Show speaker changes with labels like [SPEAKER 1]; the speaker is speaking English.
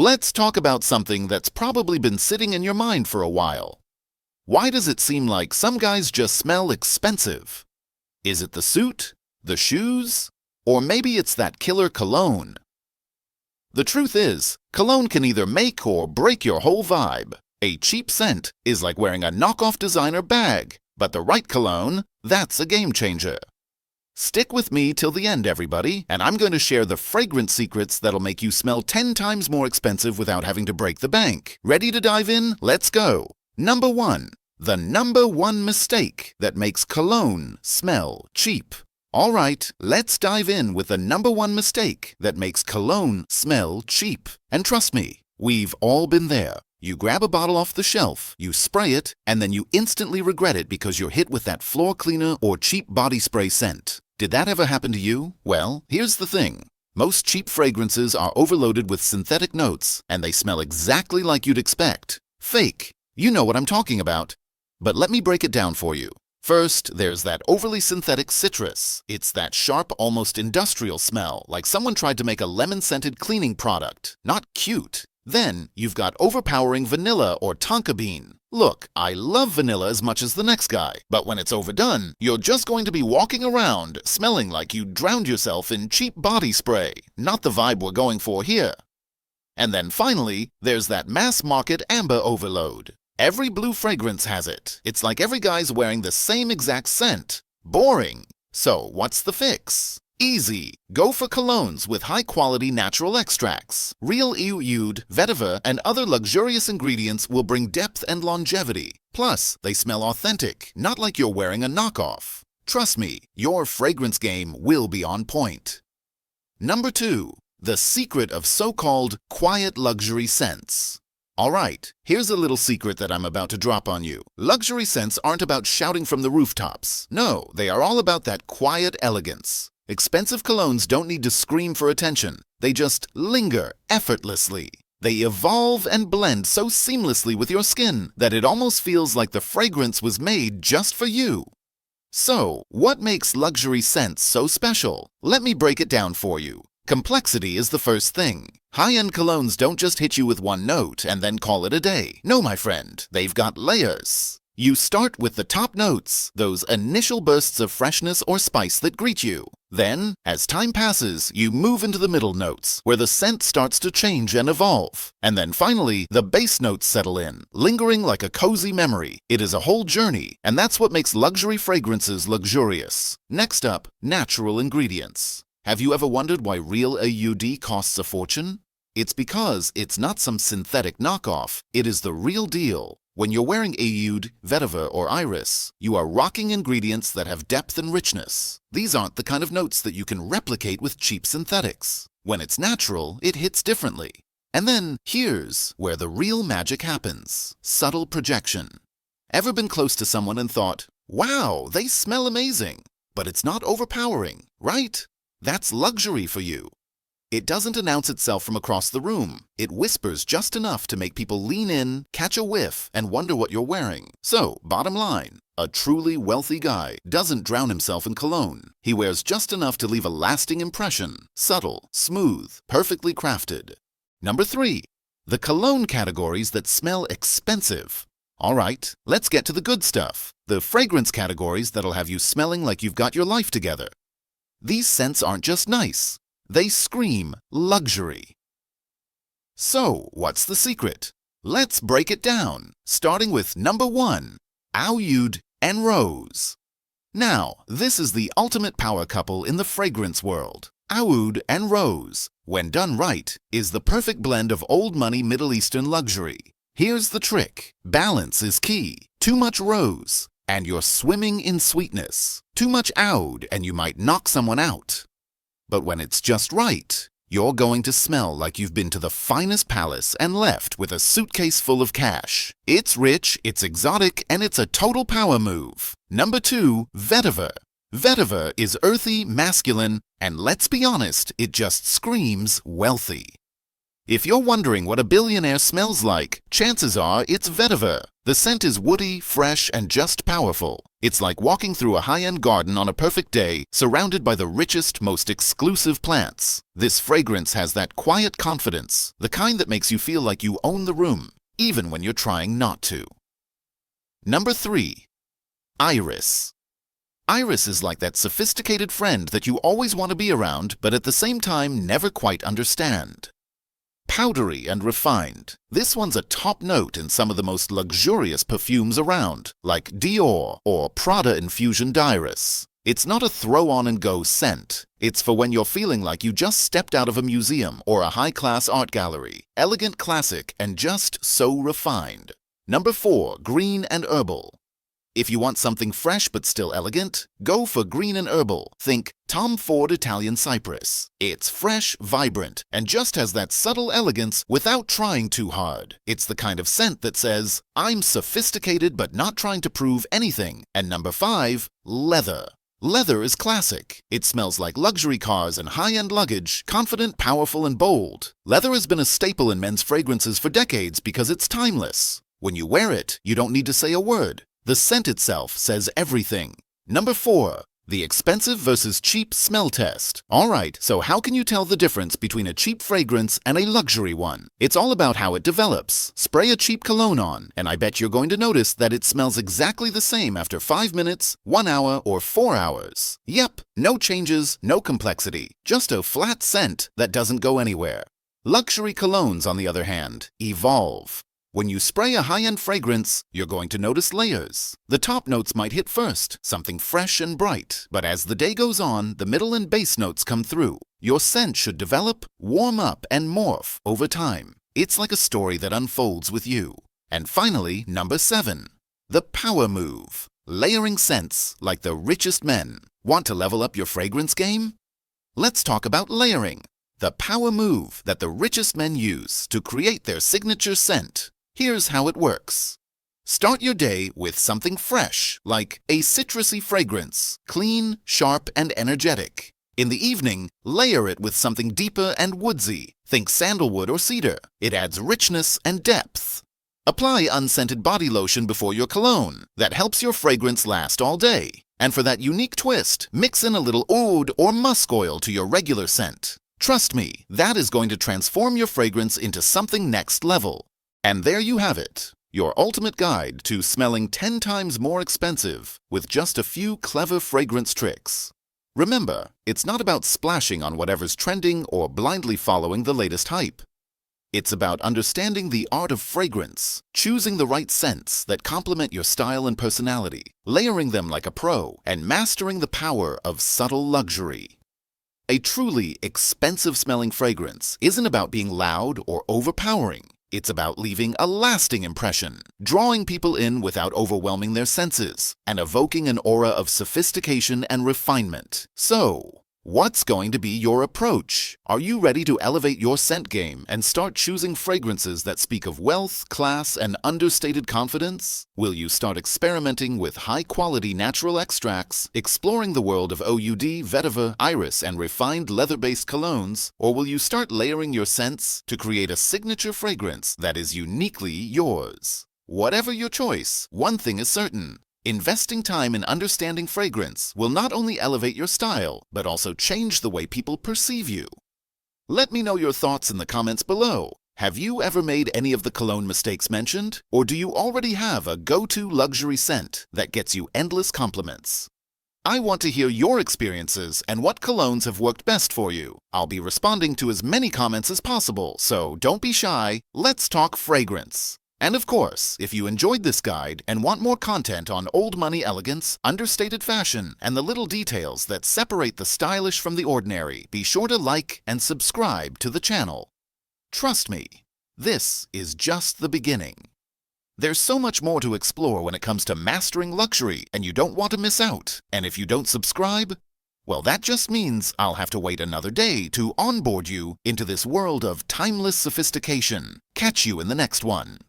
[SPEAKER 1] let's talk about something that's probably been sitting in your mind for a while. Why does it seem like some guys just smell expensive? Is it the suit, the shoes, or maybe it's that killer cologne? The truth is, cologne can either make or break your whole vibe. A cheap scent is like wearing a knockoff designer bag, but the right cologne, that's a game changer. Stick with me till the end, everybody, and I'm going to share the fragrance secrets that'll make you smell 10 times more expensive without having to break the bank. Ready to dive in? Let's go! Number 1. The number one mistake that makes cologne smell cheap. Alright, let's dive in with the number one mistake that makes cologne smell cheap. And trust me, we've all been there. You grab a bottle off the shelf, you spray it, and then you instantly regret it because you're hit with that floor cleaner or cheap body spray scent. Did that ever happen to you? Well, here's the thing. Most cheap fragrances are overloaded with synthetic notes, and they smell exactly like you'd expect. Fake. You know what I'm talking about. But let me break it down for you. First, there's that overly synthetic citrus. It's that sharp, almost industrial smell, like someone tried to make a lemon-scented cleaning product. Not cute. Then, you've got overpowering vanilla or tonka bean. Look, I love vanilla as much as the next guy, but when it's overdone, you're just going to be walking around smelling like you drowned yourself in cheap body spray. Not the vibe we're going for here. And then finally, there's that mass-market amber overload. Every blue fragrance has it. It's like every guy's wearing the same exact scent. Boring. So, what's the fix? Easy. Go for colognes with high-quality natural extracts. Real oud, vetiver, and other luxurious ingredients will bring depth and longevity. Plus, they smell authentic, not like you're wearing a knockoff. Trust me, your fragrance game will be on point. Number 2. The secret of so-called quiet luxury scents. Alright, here's a little secret that I'm about to drop on you. Luxury scents aren't about shouting from the rooftops. No, they are all about that quiet elegance. Expensive colognes don't need to scream for attention. They just linger effortlessly. They evolve and blend so seamlessly with your skin that it almost feels like the fragrance was made just for you. So, what makes luxury scents so special? Let me break it down for you. Complexity is the first thing. High-end colognes don't just hit you with one note and then call it a day. No, my friend, they've got layers. You start with the top notes, those initial bursts of freshness or spice that greet you. Then, as time passes, you move into the middle notes, where the scent starts to change and evolve. And then finally, the base notes settle in, lingering like a cozy memory. It is a whole journey, and that's what makes luxury fragrances luxurious. Next up, natural ingredients. Have you ever wondered why real oud costs a fortune? It's because it's not some synthetic knockoff, it is the real deal. When you're wearing oud, vetiver, or iris, you are rocking ingredients that have depth and richness. These aren't the kind of notes that you can replicate with cheap synthetics. When it's natural, it hits differently. And then, here's where the real magic happens. Subtle projection. Ever been close to someone and thought, wow, they smell amazing, but it's not overpowering, right? That's luxury for you. It doesn't announce itself from across the room. It whispers just enough to make people lean in, catch a whiff, and wonder what you're wearing. So, bottom line, a truly wealthy guy doesn't drown himself in cologne. He wears just enough to leave a lasting impression. Subtle, smooth, perfectly crafted. Number 3. The cologne categories that smell expensive. Alright, let's get to the good stuff. The fragrance categories that'll have you smelling like you've got your life together. These scents aren't just nice. They scream luxury. So, what's the secret? Let's break it down, starting with number 1, oud and rose. Now, this is the ultimate power couple in the fragrance world. Oud and rose, when done right, is the perfect blend of old money Middle Eastern luxury. Here's the trick. Balance is key. Too much rose, and you're swimming in sweetness. Too much oud, and you might knock someone out. But when it's just right, you're going to smell like you've been to the finest palace and left with a suitcase full of cash. It's rich, it's exotic, and it's a total power move. Number 2, vetiver. Vetiver is earthy, masculine, and let's be honest, it just screams wealthy. If you're wondering what a billionaire smells like, chances are it's vetiver. The scent is woody, fresh, and just powerful. It's like walking through a high-end garden on a perfect day, surrounded by the richest, most exclusive plants. This fragrance has that quiet confidence, the kind that makes you feel like you own the room, even when you're trying not to. Number 3. Iris. Iris is like that sophisticated friend that you always want to be around, but at the same time never quite understand. Powdery and refined, this one's a top note in some of the most luxurious perfumes around, like Dior or Prada Infusion d'Iris. It's not a throw-on-and-go scent. It's for when you're feeling like you just stepped out of a museum or a high-class art gallery. Elegant, classic, and just so refined. Number 4. Green and herbal. If you want something fresh but still elegant, go for green and herbal. Think Tom Ford Italian Cypress. It's fresh, vibrant, and just has that subtle elegance without trying too hard. It's the kind of scent that says, I'm sophisticated but not trying to prove anything. And number 5, leather. Leather is classic. It smells like luxury cars and high-end luggage, confident, powerful, and bold. Leather has been a staple in men's fragrances for decades because it's timeless. When you wear it, you don't need to say a word. The scent itself says everything. Number 4. The expensive versus cheap smell test. Alright, so how can you tell the difference between a cheap fragrance and a luxury one? It's all about how it develops. Spray a cheap cologne on, and I bet you're going to notice that it smells exactly the same after 5 minutes, 1 hour, or 4 hours. Yep, no changes, no complexity. Just a flat scent that doesn't go anywhere. Luxury colognes, on the other hand, evolve. When you spray a high-end fragrance, you're going to notice layers. The top notes might hit first, something fresh and bright, but as the day goes on, the middle and base notes come through. Your scent should develop, warm up, and morph over time. It's like a story that unfolds with you. And finally, number 7. The power move. Layering scents like the richest men. Want to level up your fragrance game? Let's talk about layering. The power move that the richest men use to create their signature scent. Here's how it works. Start your day with something fresh, like a citrusy fragrance, clean, sharp, and energetic. In the evening, layer it with something deeper and woodsy. Think sandalwood or cedar. It adds richness and depth. Apply unscented body lotion before your cologne. That helps your fragrance last all day. And for that unique twist, mix in a little oud or musk oil to your regular scent. Trust me, that is going to transform your fragrance into something next level. And there you have it, your ultimate guide to smelling 10 times more expensive with just a few clever fragrance tricks. Remember, it's not about splashing on whatever's trending or blindly following the latest hype. It's about understanding the art of fragrance, choosing the right scents that complement your style and personality, layering them like a pro, and mastering the power of subtle luxury. A truly expensive-smelling fragrance isn't about being loud or overpowering. It's about leaving a lasting impression, drawing people in without overwhelming their senses, and evoking an aura of sophistication and refinement. So, what's going to be your approach? Are you ready to elevate your scent game and start choosing fragrances that speak of wealth, class, and understated confidence? Will you start experimenting with high-quality natural extracts, exploring the world of OUD, vetiver, iris, and refined leather-based colognes? Or will you start layering your scents to create a signature fragrance that is uniquely yours? Whatever your choice, one thing is certain. Investing time in understanding fragrance will not only elevate your style, but also change the way people perceive you. Let me know your thoughts in the comments below. Have you ever made any of the cologne mistakes mentioned? Or do you already have a go-to luxury scent that gets you endless compliments? I want to hear your experiences and what colognes have worked best for you. I'll be responding to as many comments as possible, so don't be shy. Let's talk fragrance. And of course, if you enjoyed this guide and want more content on old money elegance, understated fashion, and the little details that separate the stylish from the ordinary, be sure to like and subscribe to the channel. Trust me, this is just the beginning. There's so much more to explore when it comes to mastering luxury, and you don't want to miss out. And if you don't subscribe, well, that just means I'll have to wait another day to onboard you into this world of timeless sophistication. Catch you in the next one.